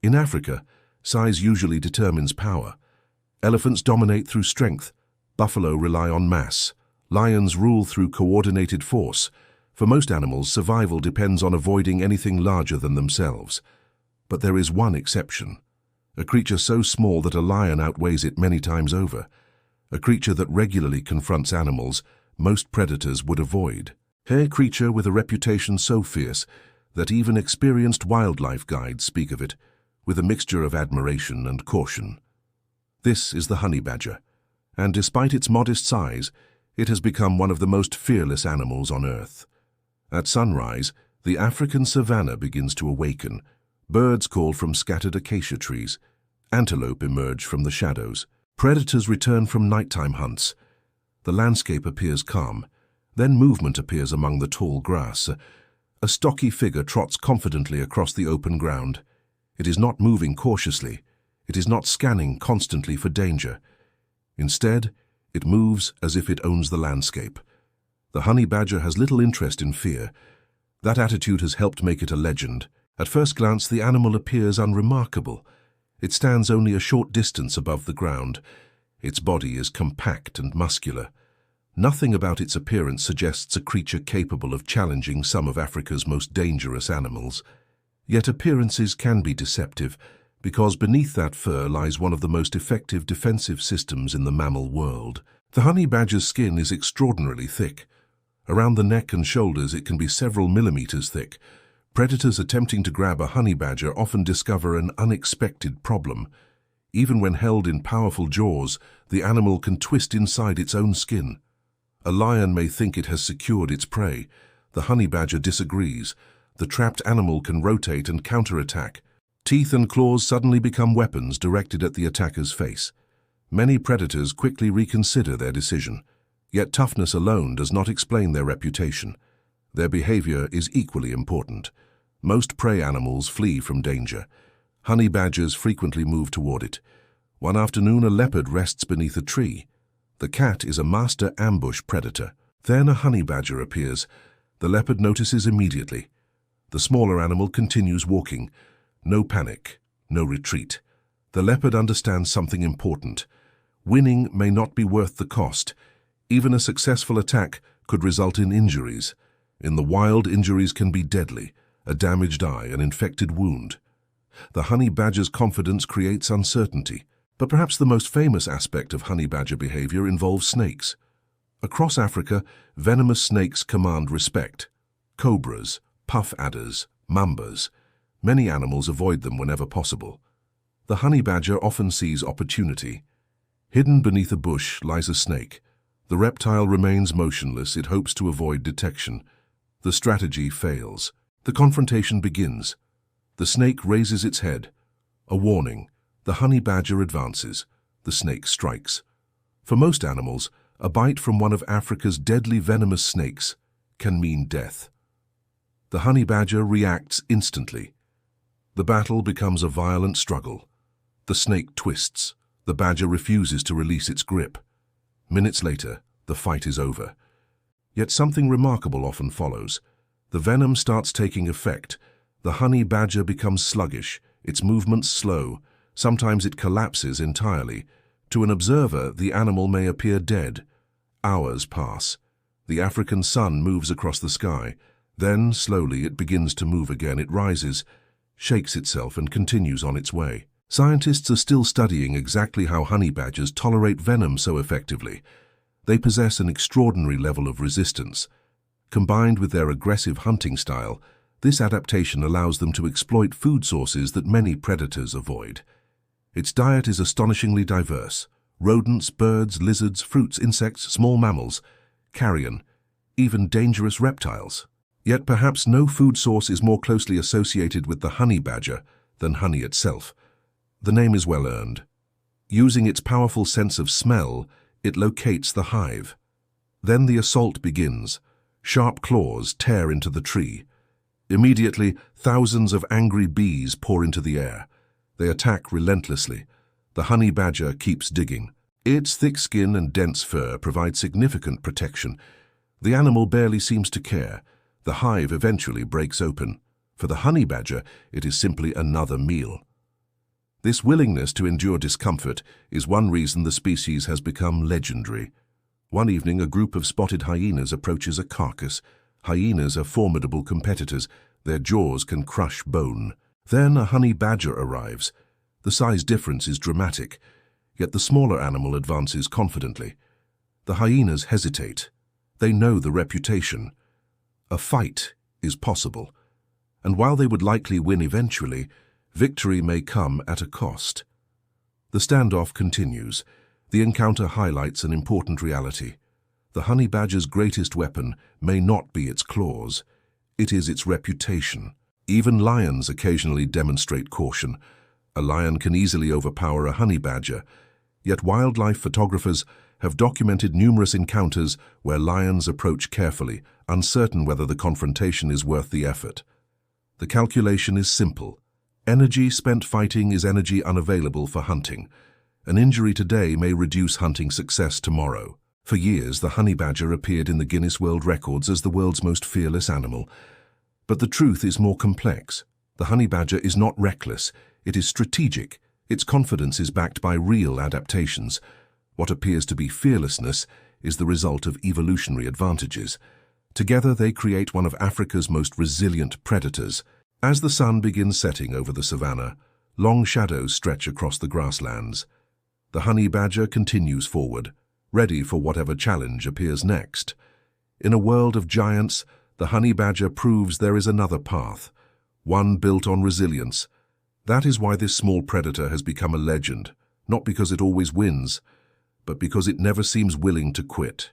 In Africa, size usually determines power. Elephants dominate through strength, buffalo rely on mass, lions rule through coordinated force. For most animals, survival depends on avoiding anything larger than themselves. But there is one exception. A creature so small that a lion outweighs it many times over. A creature that regularly confronts animals most predators would avoid. A creature with a reputation so fierce that even experienced wildlife guides speak of it with a mixture of admiration and caution. This is the honey badger, and despite its modest size, it has become one of the most fearless animals on Earth. At sunrise, the African savanna begins to awaken. Birds call from scattered acacia trees. Antelope emerge from the shadows. Predators return from nighttime hunts. The landscape appears calm. Then movement appears among the tall grass. A stocky figure trots confidently across the open ground. It is not moving cautiously. It is not scanning constantly for danger. Instead, it moves as if it owns the landscape. The honey badger has little interest in fear. That attitude has helped make it a legend. At first glance, the animal appears unremarkable. It stands only a short distance above the ground. Its body is compact and muscular. Nothing about its appearance suggests a creature capable of challenging some of Africa's most dangerous animals. Yet appearances can be deceptive, because beneath that fur lies one of the most effective defensive systems in the mammal world. The honey badger's skin is extraordinarily thick. Around the neck and shoulders it can be several millimeters thick. Predators attempting to grab a honey badger often discover an unexpected problem. Even when held in powerful jaws, the animal can twist inside its own skin. A lion may think it has secured its prey. The honey badger disagrees. The trapped animal can rotate and counterattack. Teeth and claws suddenly become weapons directed at the attacker's face. Many predators quickly reconsider their decision. Yet toughness alone does not explain their reputation. Their behavior is equally important. Most prey animals flee from danger. Honey badgers frequently move toward it. One afternoon, a leopard rests beneath a tree. The cat is a master ambush predator. Then a honey badger appears. The leopard notices immediately. The smaller animal continues walking. No panic, no retreat. The leopard understands something important. Winning may not be worth the cost. Even a successful attack could result in injuries. In the wild, injuries can be deadly. A damaged eye, an infected wound. The honey badger's confidence creates uncertainty. But perhaps the most famous aspect of honey badger behavior involves snakes. Across Africa, venomous snakes command respect. Cobras, puff adders, mambas. Many animals avoid them whenever possible. The honey badger often sees opportunity. Hidden beneath a bush lies a snake. The reptile remains motionless. It hopes to avoid detection. The strategy fails. The confrontation begins. The snake raises its head. A warning. The honey badger advances. The snake strikes. For most animals, a bite from one of Africa's deadly venomous snakes can mean death. The honey badger reacts instantly. The battle becomes a violent struggle. The snake twists. The badger refuses to release its grip. Minutes later, the fight is over. Yet something remarkable often follows. The venom starts taking effect. The honey badger becomes sluggish, its movements slow. Sometimes it collapses entirely. To an observer, the animal may appear dead. Hours pass. The African sun moves across the sky. Then, slowly, it begins to move again. It rises, shakes itself, and continues on its way. Scientists are still studying exactly how honey badgers tolerate venom so effectively. They possess an extraordinary level of resistance. Combined with their aggressive hunting style, this adaptation allows them to exploit food sources that many predators avoid. Its diet is astonishingly diverse. Rodents, birds, lizards, fruits, insects, small mammals, carrion, even dangerous reptiles. Yet perhaps no food source is more closely associated with the honey badger than honey itself. The name is well earned. Using its powerful sense of smell, it locates the hive. Then the assault begins. Sharp claws tear into the tree. Immediately, thousands of angry bees pour into the air. They attack relentlessly. The honey badger keeps digging. Its thick skin and dense fur provide significant protection. The animal barely seems to care. The hive eventually breaks open. For the honey badger, it is simply another meal. This willingness to endure discomfort is one reason the species has become legendary. One evening, a group of spotted hyenas approaches a carcass. Hyenas are formidable competitors. Their jaws can crush bone. Then a honey badger arrives. The size difference is dramatic, yet the smaller animal advances confidently. The hyenas hesitate. They know the reputation. A fight is possible, and while they would likely win eventually, victory may come at a cost. The standoff continues. The encounter highlights an important reality. The honey badger's greatest weapon may not be its claws. It is its reputation. Even lions occasionally demonstrate caution. A lion can easily overpower a honey badger, yet wildlife photographers have documented numerous encounters where lions approach carefully, uncertain whether the confrontation is worth the effort. The calculation is simple. Energy spent fighting is energy unavailable for hunting. An injury today may reduce hunting success tomorrow. For years, the honey badger appeared in the Guinness World Records as the world's most fearless animal. But the truth is more complex. The honey badger is not reckless, it is strategic. Its confidence is backed by real adaptations. What appears to be fearlessness is the result of evolutionary advantages. Together they create one of Africa's most resilient predators. As the sun begins setting over the savanna, long shadows stretch across the grasslands. The honey badger continues forward, ready for whatever challenge appears next. In a world of giants, the honey badger proves there is another path, one built on resilience. That is why this small predator has become a legend, not because it always wins, but because it never seems willing to quit.